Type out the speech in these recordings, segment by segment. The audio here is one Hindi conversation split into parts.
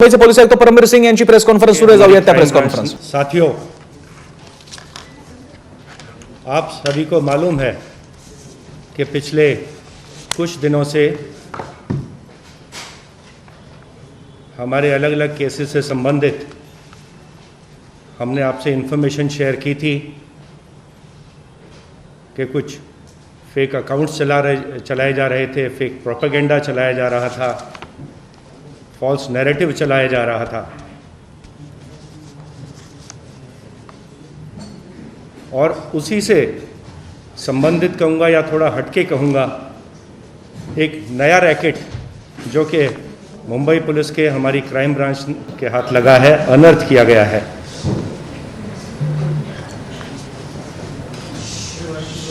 पोलीस आयुक्त परमवीर सिंग यांची प्रेस कॉन्फरन्स सुरू आहे. जाऊयात त्या प्रेस कॉन्फरन्स. साथियों, आप सभी को मालूम है कि पिछले कुछ दिनों से हमारे अलग अलग केसेस से संबंधित हमने आपसे इन्फॉर्मेशन शेयर की थी कि कुछ फेक अकाउंट्स चलाए जा रहे थे, फेक प्रोपेगेंडा चलाया जा रहा था, फॉल्स नैरेटिव चलाया जा रहा था और उसी से संबंधित कहूँगा या थोड़ा हटके कहूँगा, एक नया रैकेट जो कि मुंबई पुलिस के हमारी क्राइम ब्रांच के हाथ लगा है, अनर्थ किया गया है.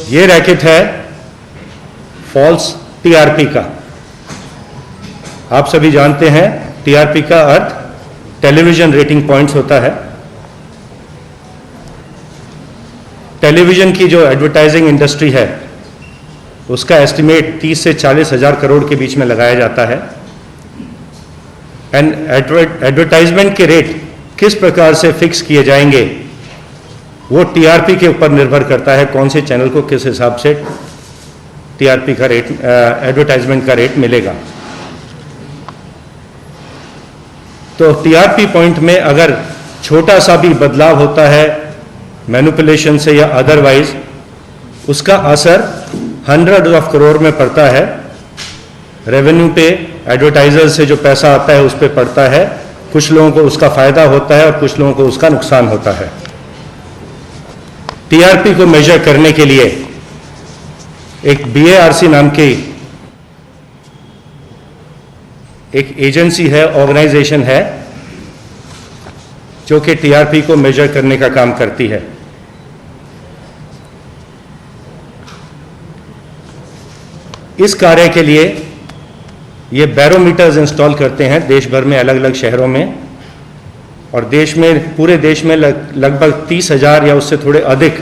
ये रैकेट है फॉल्स टीआरपी का. आप सभी जानते हैं टीआरपी का अर्थ टेलीविजन रेटिंग पॉइंट्स होता है. टेलीविजन की जो एडवर्टाइजिंग इंडस्ट्री है उसका एस्टिमेट 30 से 40 हज़ार करोड़ के बीच में लगाया जाता है. एंड एडवर्टाइजमेंट के रेट किस प्रकार से फिक्स किए जाएंगे वो टीआरपी के ऊपर निर्भर करता है, कौन से चैनल को किस हिसाब से टीआरपी का रेट, एडवर्टाइजमेंट का रेट मिलेगा. तो टीआरपी पॉइंट में अगर छोटा सा भी बदलाव होता है मैनिपुलेशन से या अदरवाइज, उसका असर हंड्रेड ऑफ करोड़ में पड़ता है. रेवेन्यू पे एडवर्टाइजर से जो पैसा आता है उस पर पड़ता है. कुछ लोगों को उसका फायदा होता है और कुछ लोगों को उसका नुकसान होता है. टीआरपी को मेजर करने के लिए एक बीएआरसी नाम की एक एजेंसी है, ऑर्गेनाइजेशन है जो कि टीआरपी को मेजर करने का काम करती है. इस कार्य के लिए ये बैरोमीटर्स इंस्टॉल करते हैं देश भर में, अलग अलग शहरों में, और देश में, पूरे देश में लगभग 30,000 या उससे थोड़े अधिक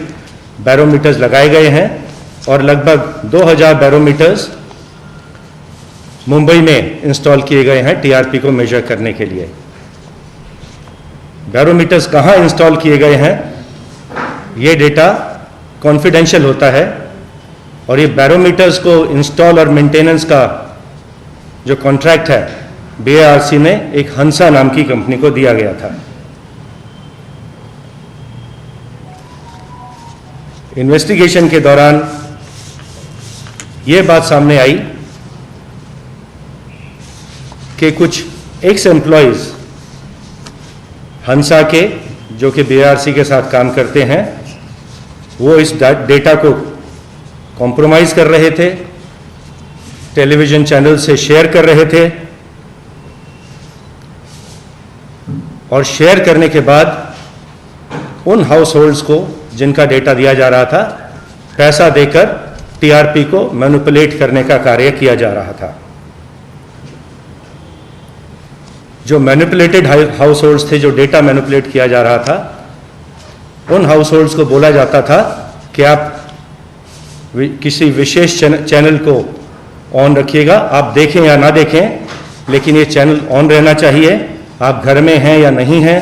बैरोमीटर्स लगाए गए हैं और लगभग 2,000 बैरोमीटर्स मुंबई में इंस्टॉल किए गए हैं टीआरपी को मेजर करने के लिए. बैरोमीटर्स कहाँ इंस्टॉल किए गए हैं ये डेटा कॉन्फिडेंशियल होता है और ये बैरोमीटर्स को इंस्टॉल और मेंटेनेंस का जो कॉन्ट्रैक्ट है बीएआरसी ने एक हंसा नाम की कंपनी को दिया गया था. इन्वेस्टिगेशन के दौरान ये बात सामने आई कि कुछ एक्स एम्प्लॉयज हंसा के जो कि बीआरसी के साथ काम करते हैं वो इस डेटा को कॉम्प्रोमाइज कर रहे थे, टेलीविजन चैनल से शेयर कर रहे थे और शेयर करने के बाद उन हाउस होल्ड्स को जिनका डेटा दिया जा रहा था पैसा देकर टीआरपी को मैनिपुलेट करने का कार्य किया जा रहा था. जो मैनिपुलेटेड हाउस होल्ड्स थे, जो डेटा मैनिपुलेट किया जा रहा था, उन हाउस होल्ड्स को बोला जाता था कि आप किसी विशेष चैनल को ऑन रखिएगा, आप देखें या ना देखें लेकिन ये चैनल ऑन रहना चाहिए. आप घर में हैं या नहीं हैं,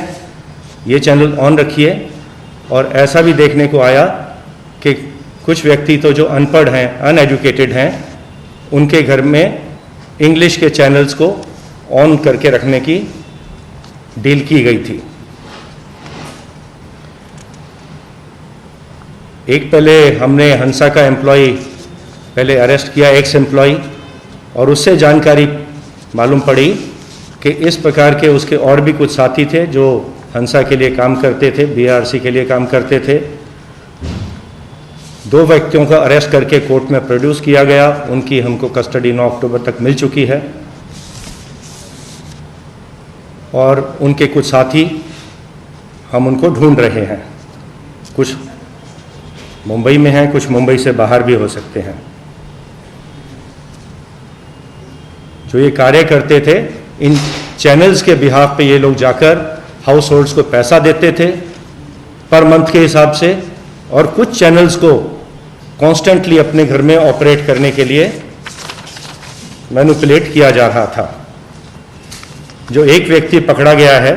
ये चैनल ऑन रखिए. और ऐसा भी देखने को आया कि कुछ व्यक्ति तो जो अनपढ़ हैं, अनएजुकेटेड हैं, उनके घर में इंग्लिश के चैनल्स को ऑन करके रखने की डील की गई थी. एक पहले हमने हंसा का एम्प्लॉय पहले अरेस्ट किया, एक्स एम्प्लॉय, और उससे जानकारी मालूम पड़ी कि इस प्रकार के उसके और भी कुछ साथी थे जो हंसा के लिए काम करते थे, बीआरसी के लिए काम करते थे. 2 व्यक्तियों का अरेस्ट करके कोर्ट में प्रोड्यूस किया गया. उनकी हमको कस्टडी 9 अक्टूबर तक मिल चुकी है और उनके कुछ साथी हम उनको ढूंढ रहे हैं. कुछ मुंबई में हैं, कुछ मुंबई से बाहर भी हो सकते हैं. जो ये कार्य करते थे, इन चैनल्स के बिहाफ पे ये लोग जाकर हाउस होल्ड्स को पैसा देते थे पर मंथ के हिसाब से, और कुछ चैनल्स को कॉन्स्टेंटली अपने घर में ऑपरेट करने के लिए मैनिपुलेट किया जा रहा था. जो एक व्यक्ति पकड़ा गया है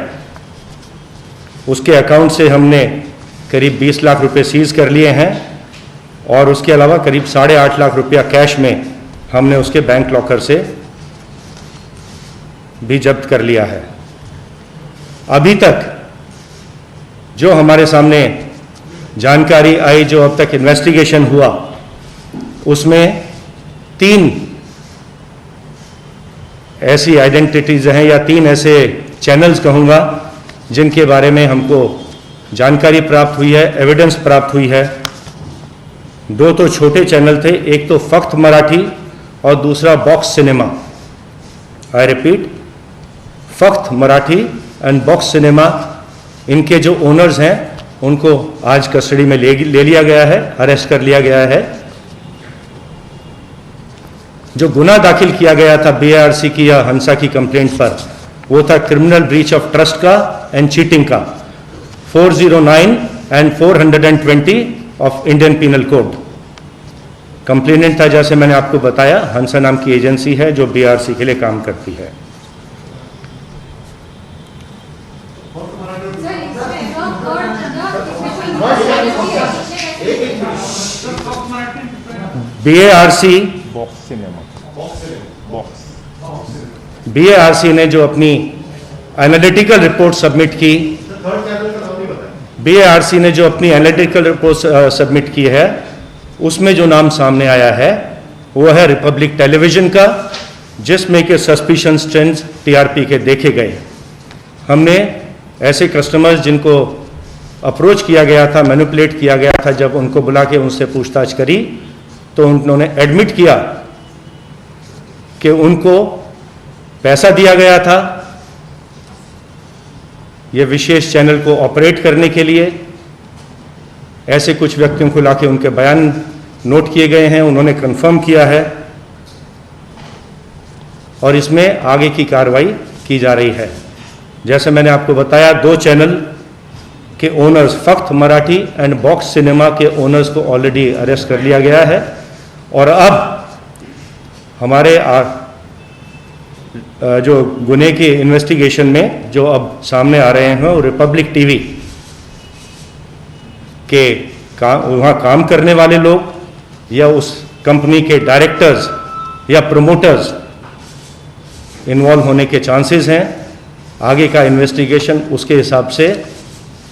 उसके अकाउंट से हमने करीब 20 लाख रुपए सीज कर लिए हैं और उसके अलावा करीब 8.5 लाख रुपया कैश में हमने उसके बैंक लॉकर से भी जब्त कर लिया है। अभी तक जो हमारे सामने जानकारी आई, जो अब तक इन्वेस्टिगेशन हुआ, उसमें 3 ऐसी आइडेंटिटीज हैं या 3 ऐसे चैनल्स कहूँगा जिनके बारे में हमको जानकारी प्राप्त हुई है, एविडेंस प्राप्त हुई है। 2 तो छोटे चैनल थे, एक तो फख्त मराठी और दूसरा box cinema. I repeat, Fakt Marathi and box cinema, इनके जो ओनर्स हैं उनको आज कस्टडी में ले लिया गया है, अरेस्ट कर लिया गया है। जो गुनाह दाखिल किया गया था बीएआरसी की या हंसा की कंप्लेंट पर, वो था क्रिमिनल ब्रीच ऑफ ट्रस्ट का एंड चीटिंग का, 409 and 420 of Indian penal code. Complainant था, जैसे मैंने आपको बताया, हंसा नाम की एजेंसी है जो बीआरसी के लिए काम करती है। बीएआरसी ने जो अपनी एनालिटिकल रिपोर्ट सबमिट की, बीएआरसी ने जो अपनी एनालिटिकल रिपोर्ट सबमिट की है, उसमें जो नाम सामने आया है वो है रिपब्लिक टेलीविजन का, जिसमें के सस्पिशंस ट्रेंड्स टीआरपी के देखे गए। हमने ऐसे कस्टमर्स जिनको अप्रोच किया गया था, मैनिपुलेट किया गया था, जब उनको बुला के उनसे पूछताछ करी तो उन्होंने एडमिट किया कि उनको पैसा दिया गया था ये विशेष चैनल को ऑपरेट करने के लिए। ऐसे कुछ व्यक्तियों को लाके उनके बयान नोट किए गए हैं, उन्होंने कंफर्म किया है और इसमें आगे की कार्रवाई की जा रही है। जैसे मैंने आपको बताया, 2 चैनल के owners, Fakt Marathi and box cinema के ओनर्स को ऑलरेडी अरेस्ट कर लिया गया है और अब हमारे जो गुने के इन्वेस्टिगेशन में जो अब सामने आ रहे हैं वो रिपब्लिक टीवी के वहाँ काम करने वाले लोग या उस कंपनी के डायरेक्टर्स या प्रोमोटर्स इन्वॉल्व होने के चांसेस हैं। आगे का इन्वेस्टिगेशन उसके हिसाब से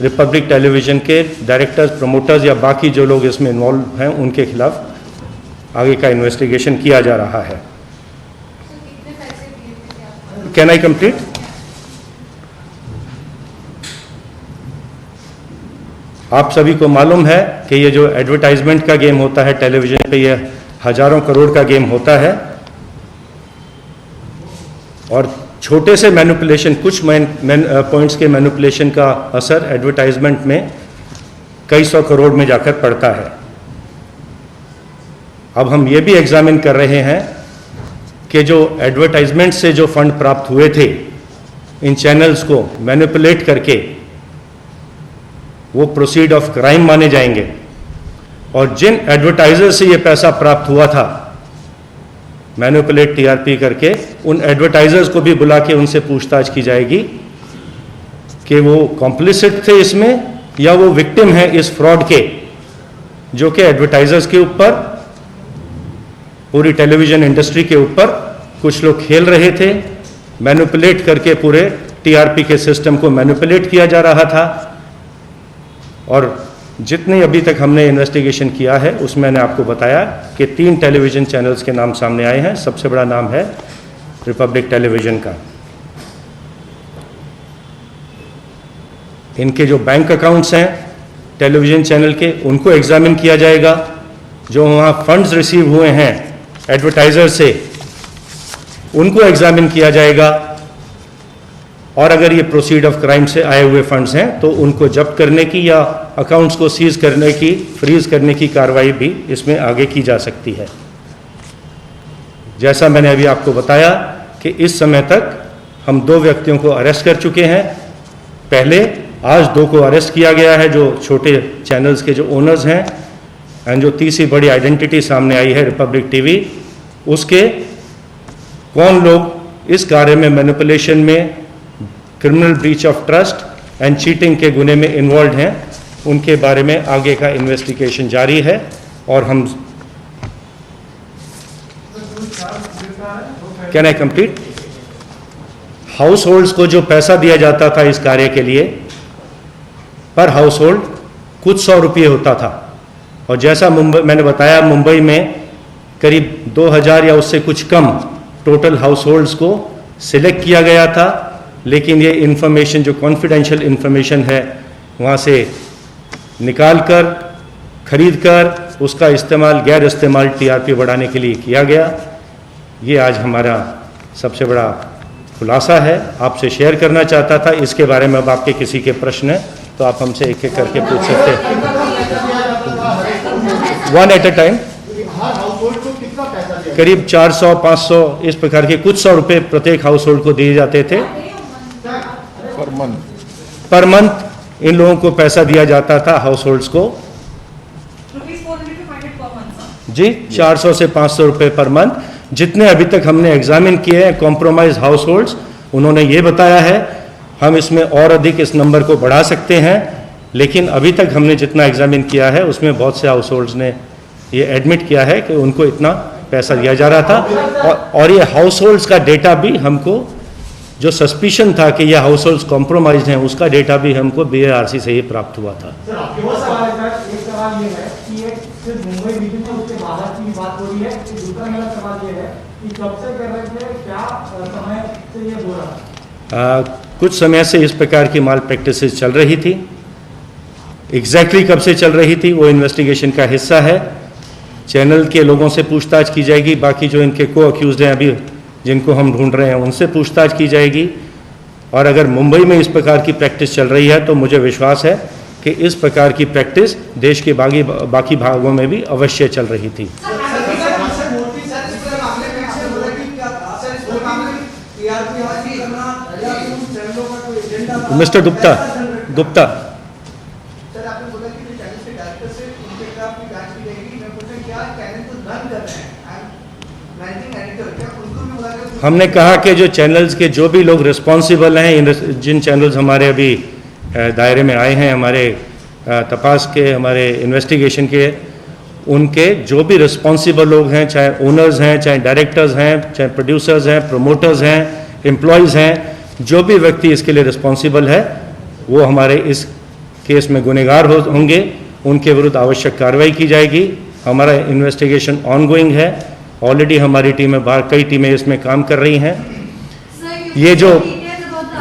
रिपब्लिक टेलीविजन के डायरेक्टर्स, प्रोमोटर्स या बाकी जो लोग इसमें इन्वॉल्व हैं उनके खिलाफ आगे का इन्वेस्टिगेशन किया जा रहा है। Can I complete? आप सभी को मालूम है कि ये जो एडवर्टाइजमेंट का गेम होता है टेलीविजन पे, ये हजारों करोड़ का गेम होता है और छोटे से मैनिपुलेशन, कुछ पॉइंट्स के मैनिपुलेशन का असर एडवर्टाइजमेंट में कई 100 करोड़ में जाकर पड़ता है। अब हम ये भी एग्जामिन कर रहे हैं कि जो एडवर्टाइजमेंट से जो फंड प्राप्त हुए थे इन चैनल्स को मैनिपुलेट करके, वो प्रोसीड ऑफ क्राइम माने जाएंगे और जिन एडवर्टाइजर से ये पैसा प्राप्त हुआ था मैनिपुलेट टीआरपी करके, उन एडवर्टाइजर्स को भी बुला के उनसे पूछताछ की जाएगी कि वो कॉम्प्लिसिट थे इसमें या वो विक्टिम है इस फ्रॉड के, जो कि एडवर्टाइजर्स के ऊपर, पूरी टेलीविजन इंडस्ट्री के ऊपर कुछ लोग खेल रहे थे। मैनिपुलेट करके पूरे टीआरपी के सिस्टम को मैनिपुलेट किया जा रहा था और जितने अभी तक हमने इन्वेस्टिगेशन किया है उसमें मैंने आपको बताया कि 3 टेलीविजन चैनल्स के नाम सामने आए हैं। सबसे बड़ा नाम है रिपब्लिक टेलीविजन का। इनके जो बैंक अकाउंट्स हैं टेलीविजन चैनल के, उनको एग्जामिन किया जाएगा। जो वहाँ फंड्स रिसीव हुए हैं एडवर्टाइजर से, उनको एग्जामिन किया जाएगा और अगर ये प्रोसीड ऑफ क्राइम से आए हुए फंड्स हैं तो उनको जब्त करने की या अकाउंट्स को सीज करने की, फ्रीज करने की कार्रवाई भी इसमें आगे की जा सकती है। जैसा मैंने अभी आपको बताया कि इस समय तक हम 2 व्यक्तियों को अरेस्ट कर चुके हैं। पहले आज 2 को अरेस्ट किया गया है जो छोटे चैनल्स के जो ओनर्स हैं, एंड जो तीसरी बड़ी आइडेंटिटी सामने आई है रिपब्लिक टीवी, उसके कौन लोग इस कार्य में, मैनिपुलेशन में criminal breach of trust and cheating के गुने में इन्वॉल्व हैं, उनके बारे में आगे का इन्वेस्टिगेशन जारी है। और हम can I complete? House holds को जो पैसा दिया जाता था इस कार्य के लिए, पर हाउस होल्ड कुछ 100 रुपये होता था। और जैसा मैंने बताया, मुंबई में करीब 2000 या उससे कुछ कम टोटल हाउस होल्ड्स को सिलेक्ट किया गया था, लेकिन ये इन्फॉर्मेशन जो कॉन्फिडेंशियल इन्फॉर्मेशन है वहाँ से निकाल कर, खरीद कर उसका इस्तेमाल, गैर इस्तेमाल टीआरपी बढ़ाने के लिए किया गया। ये आज हमारा सबसे बड़ा खुलासा है, आपसे शेयर करना चाहता था। इसके बारे में अब आपके किसी के प्रश्न हैं तो आप हमसे एक एक करके पूछ सकते हैं, वन एट अ टाइम। करीब 400, 500 इस प्रकार के कुछ 100 रुपये प्रत्येक हाउस होल्ड को दिए जाते थे पर मंथ। इन लोगों को पैसा दिया जाता था हाउस होल्ड्स को जी 400 से 500 रुपये पर मंथ। जितने अभी तक हमने एग्जामिन किए हैं कॉम्प्रोमाइज हाउस होल्ड्स, उन्होंने ये बताया है हम इसमें और अधिक इस नंबर को बढ़ा सकते हैं, लेकिन अभी तक हमने जितना एग्जामिन किया है उसमें बहुत से हाउस होल्ड्स ने ये एडमिट किया है कि उनको इतना पैसा दिया जा रहा था। और ये हाउस होल्ड्स का डेटा भी हमको, जो सस्पिशन था कि ये हाउस होल्ड्स कॉम्प्रोमाइज हैं, उसका डेटा भी हमको BARC से ही प्राप्त हुआ था। सर, आपके पास सवाल है सर, एक सवाल ये है कि ये सिर्फ मुंबई रीजन में उसके बाहर की बात हो रही है। दूसरा मेरा सवाल ये है कि कब से कर रहे थे, क्या समय से ये हो रहा है? कुछ समय से इस प्रकार की माल प्रैक्टिसेस चल रही थी। एग्जैक्टली कब से चल रही थी वो इन्वेस्टिगेशन का हिस्सा है। चैनल के लोगों से पूछताछ की जाएगी, बाकी जो इनके को अक्यूज्ड हैं अभी जिनको हम ढूंढ रहे हैं उनसे पूछताछ की जाएगी। और अगर मुंबई में इस प्रकार की प्रैक्टिस चल रही है तो मुझे विश्वास है कि इस प्रकार की प्रैक्टिस देश के बाकी भागों में भी अवश्य चल रही थी। मिस्टर गुप्ता सर, आपने बोला कि जो चैनल के डायरेक्टर से उनके खिलाफ भी जांच की जाएगी। मैं पूछा क्या चैनल तो रन कर रहे हैं, मैनेजिंग एडिटर, क्या उनको भी बुला? हमने कहा कि जो चैनल्स के जो भी लोग रिस्पॉन्सिबल हैं, जिन चैनल्स हमारे अभी दायरे में आए हैं, हमारे तपास के, हमारे इन्वेस्टिगेशन के, उनके जो भी रिस्पॉन्सिबल लोग हैं, चाहे ओनर्स हैं, चाहे डायरेक्टर्स हैं, चाहे प्रोड्यूसर्स हैं, प्रोमोटर्स हैं, एम्प्लॉयज़ हैं, जो भी व्यक्ति इसके लिए रिस्पॉन्सिबल है वो हमारे इस केस में गुनहगार होंगे, उनके विरुद्ध आवश्यक कार्रवाई की जाएगी। हमारा इन्वेस्टिगेशन ऑनगोइंग है। ऑलरेडी हमारी टीमें बाहर कई टीमें इसमें काम कर रही हैं।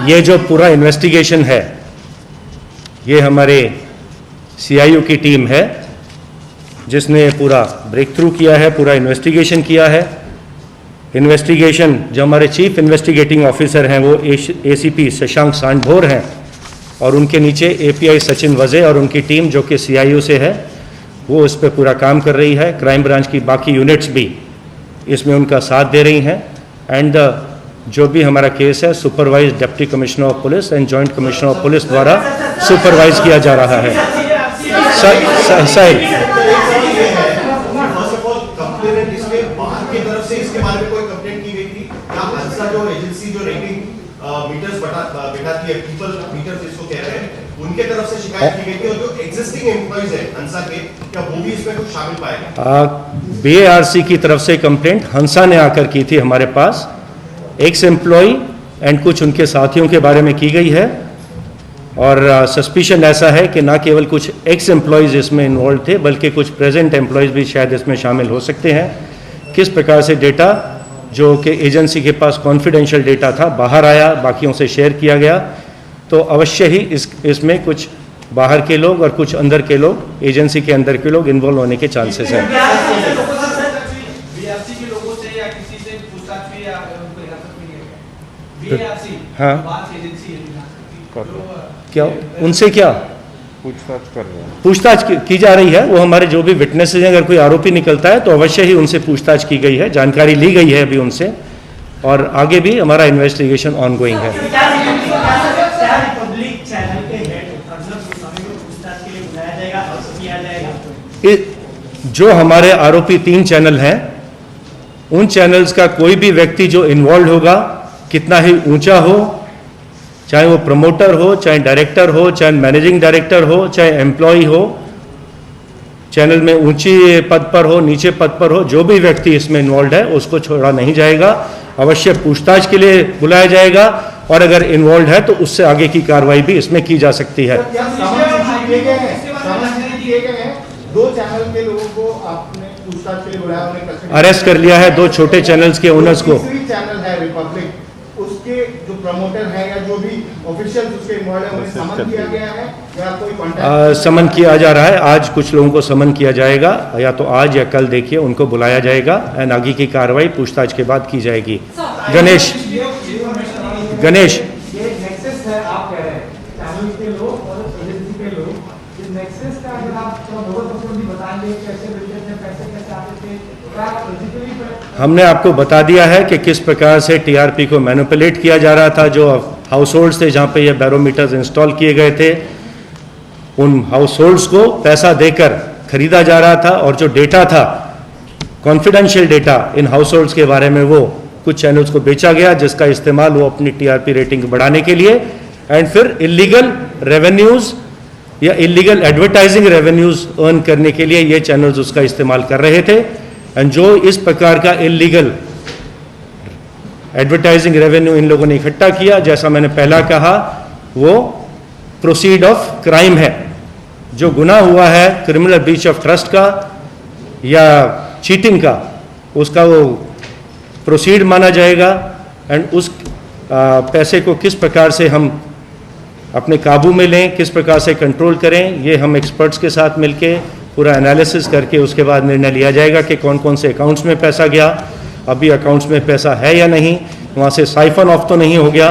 ये जो पूरा इन्वेस्टिगेशन है ये हमारे CIU की टीम है जिसने पूरा ब्रेक थ्रू किया है, पूरा इन्वेस्टिगेशन किया है। इन्वेस्टिगेशन जो हमारे चीफ इन्वेस्टिगेटिंग ऑफिसर हैं वो ACP शशांक सांडभोर हैं और उनके नीचे API सचिन वजे और उनकी टीम जो कि CIU से है वो इस पर पूरा काम कर रही है। क्राइम ब्रांच की बाकी यूनिट्स भी इसमें उनका साथ दे रही हैं। एंड जो भी हमारा केस है supervise deputy commissioner of police and joint commissioner of police द्वारा सुपरवाइज किया जा रहा है। उनके तरफ से शिकायत की गई थी और जो एग्जिस्टिंग एम्प्लॉइज हैं हंसा के, क्या वो भी इसमें कुछ शामिल पाए गए? BARC की तरफ से कंप्लेंट हंसा ने आकर की थी हमारे पास। एक्स एम्प्लॉय एंड कुछ उनके साथियों के बारे में की गई है और सस्पिशन ऐसा है कि ना केवल कुछ एक्स एम्प्लॉयज़ इसमें इन्वॉल्व थे बल्कि कुछ प्रेजेंट एम्प्लॉयज़ भी शायद इसमें शामिल हो सकते हैं। किस प्रकार से डेटा जो कि एजेंसी के पास कॉन्फिडेंशियल डेटा था बाहर आया, बाकियों से शेयर किया गया, तो अवश्य ही इसमें कुछ बाहर के लोग और कुछ अंदर के लोग, एजेंसी के अंदर के लोग इन्वॉल्व होने के चांसेस हैं। हाँ, क्या उनसे क्या पूछताछ की जा रही है? वो हमारे जो भी विटनेसेस हैं, अगर कोई आरोपी निकलता है तो अवश्य ही उनसे पूछताछ की गई है, जानकारी ली गई है अभी उनसे, और आगे भी हमारा इन्वेस्टिगेशन ऑनगोइंग है। जो हमारे आरोपी 3 चैनल हैं, उन चैनल्स का कोई भी व्यक्ति जो इन्वॉल्व होगा, कितना ही ऊंचा हो, चाहे वो प्रमोटर हो, चाहे डायरेक्टर हो, चाहे मैनेजिंग डायरेक्टर हो, चाहे एम्प्लॉय हो, चैनल में ऊंची पद पर हो, नीचे पद पर हो, जो भी व्यक्ति इसमें इन्वॉल्व है उसको छोड़ा नहीं जाएगा। अवश्य पूछताछ के लिए बुलाया जाएगा और अगर इन्वॉल्व है तो उससे आगे की कार्रवाई भी इसमें की जा सकती है। दो चैनल के लोगों को आपने पूछताछ के लिए बुलाया, उन्हें अरेस्ट कर लिया है, 2 छोटे चैनल्स के ओनर्स को। चैनल है रिपब्लिक, उसके जो प्रमोटर है या जो भी ऑफिशियल उसके इन्वॉल्व है उन्हें समन किया गया है या कोई कांटेक्ट? समन किया जा रहा है। आज कुछ लोगों को समन किया जाएगा, या तो आज या कल देखिए उनको बुलाया जाएगा एंड आगे की कार्रवाई पूछताछ के बाद की जाएगी। गणेश ये नेक्सस है, आप कह रहे हैं चैनल के लोग और एजेंसी के लोग, इस नेक्सस का अगर आप थोड़ा बहुत भी बताएंगे कैसे मिलते थे, पैसे कैसे आते थे, क्या फिजिकली? हमने आपको बता दिया है कि किस प्रकार से टीआरपी को मैनिपुलेट किया जा रहा था। जो हाउस होल्ड्स थे जहाँ पे ये बैरोमीटर्स इंस्टॉल किए गए थे, उन हाउस होल्ड्स को पैसा देकर खरीदा जा रहा था और जो डेटा था, confidential data in house holds के बारे में, वो कुछ चैनल्स को बेचा गया जिसका इस्तेमाल वो अपनी टीआरपी रेटिंग बढ़ाने के लिए एंड फिर इलीगल रेवेन्यूज या इलीगल एडवर्टाइजिंग रेवेन्यूज अर्न करने के लिए ये चैनल्स उसका इस्तेमाल कर रहे थे। एंड जो इस प्रकार का इलीगल एडवर्टाइजिंग रेवेन्यू इन लोगों ने इकट्ठा किया, जैसा मैंने पहला कहा, वो प्रोसीड ऑफ क्राइम है। जो गुनाह हुआ है क्रिमिनल ब्रीच ऑफ ट्रस्ट का या चीटिंग का, उसका वो प्रोसीड माना जाएगा। एंड उस पैसे को किस प्रकार से हम अपने काबू में लें, किस प्रकार से कंट्रोल करें, ये हम एक्सपर्ट्स के साथ मिलके पूरा एनालिसिस करके उसके बाद निर्णय लिया जाएगा कि कौन कौन से अकाउंट्स में पैसा गया, अभी अकाउंट्स में पैसा है या नहीं, वहाँ से साइफन ऑफ तो नहीं हो गया।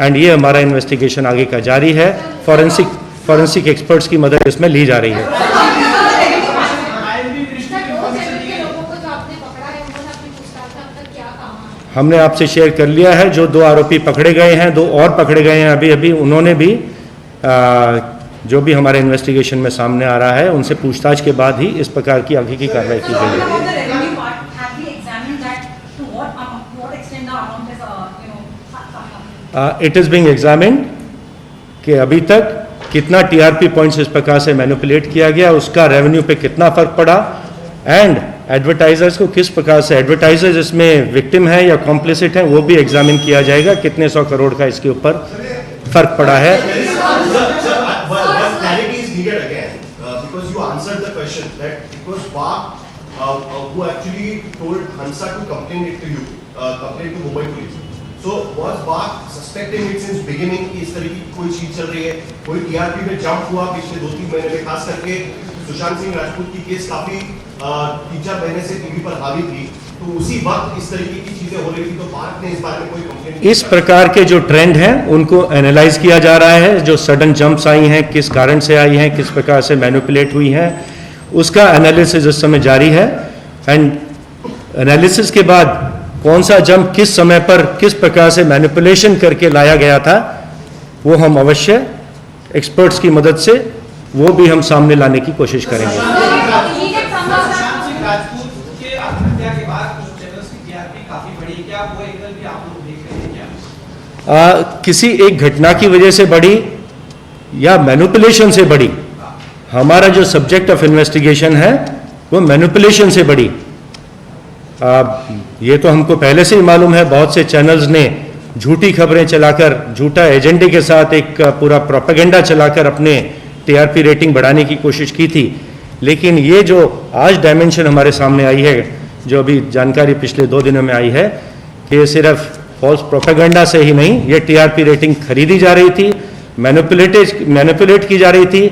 एंड ये हमारा इन्वेस्टिगेशन आगे का जारी है। फॉरेंसिक एक्सपर्ट्स की मदद इसमें ली जा रही है। हमने आपसे शेयर कर लिया है, जो 2 आरोपी पकड़े गए हैं, 2 और पकड़े गए हैं अभी अभी, उन्होंने भी जो भी हमारे इन्वेस्टिगेशन में सामने आ रहा है उनसे पूछताछ के बाद ही इस प्रकार की आगे की कार्रवाई की गई है। इट इज बीइंग एग्जामिन्ड कि अभी तक कितना टीआरपी पॉइंट्स इस प्रकार से मैनिपुलेट किया गया, उसका रेवेन्यू पे कितना फर्क पड़ा एंड एडवर्टाइजर्स को किस प्रकार से, एडवर्टाइजर्स इसमें विक्टिम है या कॉम्प्लिसिट है, वो भी एग्जामिन किया जाएगा। कितने 100 करोड़ का इसके ऊपर फर्क पड़ा है। So was BARC suspecting it since beginning कि इस तरीके की कोई चीज चल रही है, कोई टीआरपी में जंप हुआ पिछले 2-3 महीने में, खास करके सुशांत सिंह राजपूत की केस काफी 3-4 महीने से टीवी पर हावी थी, तो उसी वक्त इस तरीके की चीजें हो रही थी, तो BARC ने इस बारे में कोई कंप्लेंट? इस प्रकार के जो ट्रेंड हैं उनको एनालाइज किया जा रहा है। जो सडन जंप्स आई हैं, किस कारण से आई हैं, किस प्रकार से मैनिपुलेट हुई हैं, उसका एनालिसिस इस समय जारी है। एंड एनालिसिस के बाद कौन सा जंप किस समय पर किस प्रकार से मैनिपुलेशन करके लाया गया था, वो हम अवश्य एक्सपर्ट्स की मदद से वो भी हम सामने लाने की कोशिश करेंगे। किसी एक घटना की वजह से बढ़ी या मैनिपुलेशन से बढ़ी, हमारा जो सब्जेक्ट ऑफ इन्वेस्टिगेशन है वो मैनिपुलेशन से बढ़ी। ये तो हमको पहले से ही मालूम है, बहुत से चैनल्स ने झूठी खबरें चलाकर, झूठा एजेंडे के साथ एक पूरा प्रोपेगेंडा चलाकर अपने टीआरपी रेटिंग बढ़ाने की कोशिश की थी। लेकिन ये जो आज डायमेंशन हमारे सामने आई है, जो अभी जानकारी पिछले 2 दिनों में आई है, कि ये सिर्फ फॉल्स प्रोपेगेंडा से ही नहीं, ये टीआरपी रेटिंग खरीदी जा रही थी, मैनिपुलेट की जा रही थी।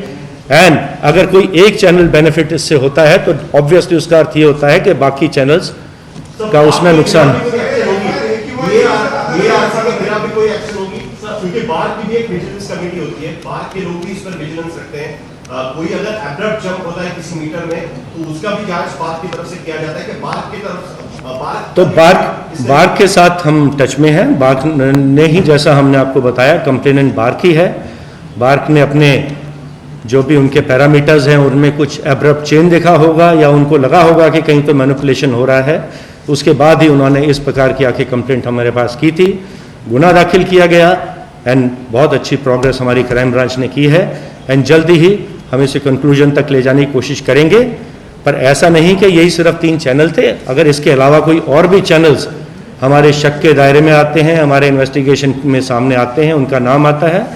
एंड अगर कोई एक चैनल बेनिफिट इससे होता है तो ऑब्वियसली उसका अर्थ ये होता है कि बाकी चैनल्स का उसमें नुकसान। क्योंकि BARC की भी एक विजिलेंस कमेटी होती है, BARC के लोग भी इस पर विजिलेंस रखते हैं। कोई अगर एब्रप्ट जंप होता है किसी मीटर में तो उसका भी जांच BARC की तरफ से किया जाता है कि BARC की तरफ तो BARC के साथ हम टच में हैं। BARC ने ही, जैसा हमने आपको बताया, कंप्लेनेंट BARC ही है। BARC ने अपने जो भी उनके पैरामीटर्स हैं उनमें कुछ एब्रप्ट चेंज देखा होगा या उनको लगा होगा कि कहीं तो मैनिपुलेशन हो रहा है, उसके बाद ही उन्होंने इस प्रकार की आके कंप्लेंट हमारे पास की थी। गुना दाखिल किया गया एंड बहुत अच्छी प्रोग्रेस हमारी क्राइम ब्रांच ने की है एंड जल्दी ही हम इसे कंक्लूजन तक ले जाने की कोशिश करेंगे। पर ऐसा नहीं कि यही सिर्फ 3 चैनल थे, अगर इसके अलावा कोई और भी चैनल्स हमारे शक के दायरे में आते हैं, हमारे इन्वेस्टिगेशन में सामने आते हैं, उनका नाम आता है,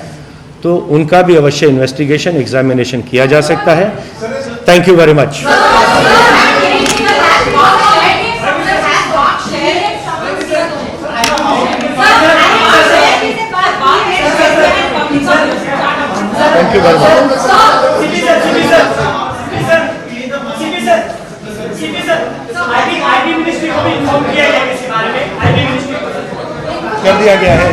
तो उनका भी अवश्य इन्वेस्टिगेशन एग्जामिनेशन किया जा सकता है। Thank you very much. Thank you very much. कर दिया गया है।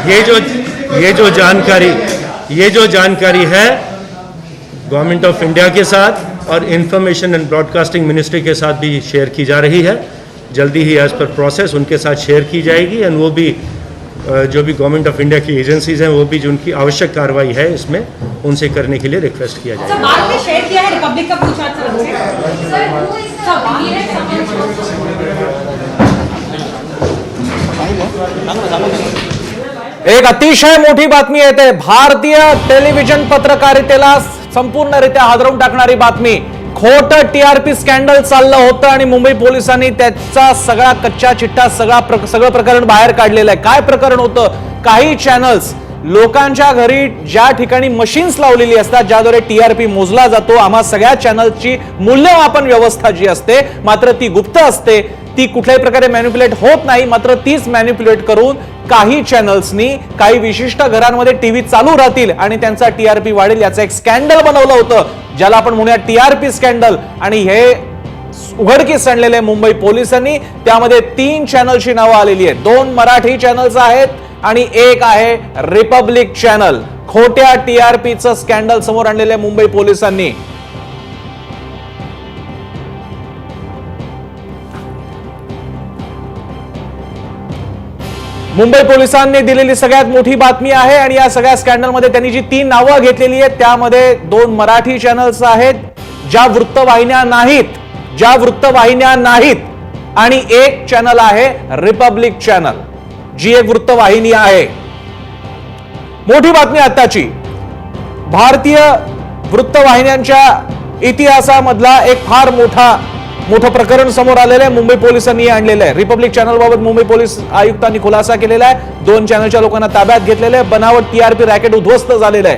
ये जो जानकारी है गवर्नमेंट ऑफ इंडिया के साथ और इंफॉर्मेशन एंड ब्रॉडकास्टिंग मिनिस्ट्री के साथ भी शेयर की जा रही है। जल्दी ही एज पर प्रोसेस उनके साथ शेयर की जाएगी एंड वो भी जो भी गवर्नमेंट ऑफ इंडिया की एजेंसीज हैं वो भी जो उनकी आवश्यक कार्रवाई है इसमें उनसे करने के लिए रिक्वेस्ट किया जाएगा। बाद में शेयर किया है रिपब्लिक का पूछा एक अतिशय मोठी बातमी येते। भारतीय टेलिव्हिजन पत्रकारितेला संपूर्णरित्या हादरवून टाकणारी बातमी। खोटं टीआरपी स्कॅन्डल चाललं होतं आणि मुंबई पोलिसांनी त्याचा सगळा कच्चा चिट्टा सगळं प्रकरण बाहेर काढलेलं आहे। काय प्रकरण होतं? काही चॅनल्स लोकांच्या घरी ज्या ठिकाणी मशीन्स लावलेली असतात ज्याद्वारे टीआरपी मोजला जातो, आम्हा सगळ्या चॅनलची मूल्यमापन व्यवस्था जी असते मात्र ती गुप्त असते, ती कुठल्याही प्रकारे मॅनिप्युलेट होत नाही, मात्र तीच मॅनिप्युलेट करून काही चॅनल्सनी काही विशिष्ट घरांमध्ये टीव्ही चालू राहतील आणि त्यांचा टीआरपी वाढेल याचं एक स्कॅन्डल बनवलं होतं, ज्याला आपण म्हणूया टीआरपी स्कॅन्डल। आणि हे उघडकीस आणलेले मुंबई पोलिसांनी त्यामध्ये 3 चॅनलची नावं आलेली आहेत। 2 मराठी चॅनल्स आहेत आणि एक आहे रिपब्लिक चॅनल। खोट्या टीआरपीचं स्कॅन्डल समोर आणलेले मुंबई पोलिसांनी। मुंबई पोलिसांनी दिलेली सगळ्यात मोठी बातमी आहे आणि या सगळ्या स्कॅन्डल मध्ये त्यांनी जी 3 नावं घेतलेली आहेत त्यामध्ये 2 मराठी चॅनल्स आहेत ज्या वृत्तवाहिन्या नाहीत आणि एक चॅनल आहे रिपब्लिक चॅनल जी एक वृत्तवाहिनी आहे। मोठी बातमी आताची। भारतीय वृत्तवाहिन्यांच्या इतिहासामधला एक फार मोठं प्रकरण समोर आलेलं आहे। मुंबई पोलिसांनी आणलेलं आहे। रिपब्लिक चॅनल बाबत मुंबई पोलीस आयुक्तांनी खुलासा केलेला आहे। 2 चॅनलच्या लोकांना ताब्यात घेतलेलं आहे। बनावट टीआरपी रॅकेट उद्ध्वस्त झालेलं आहे।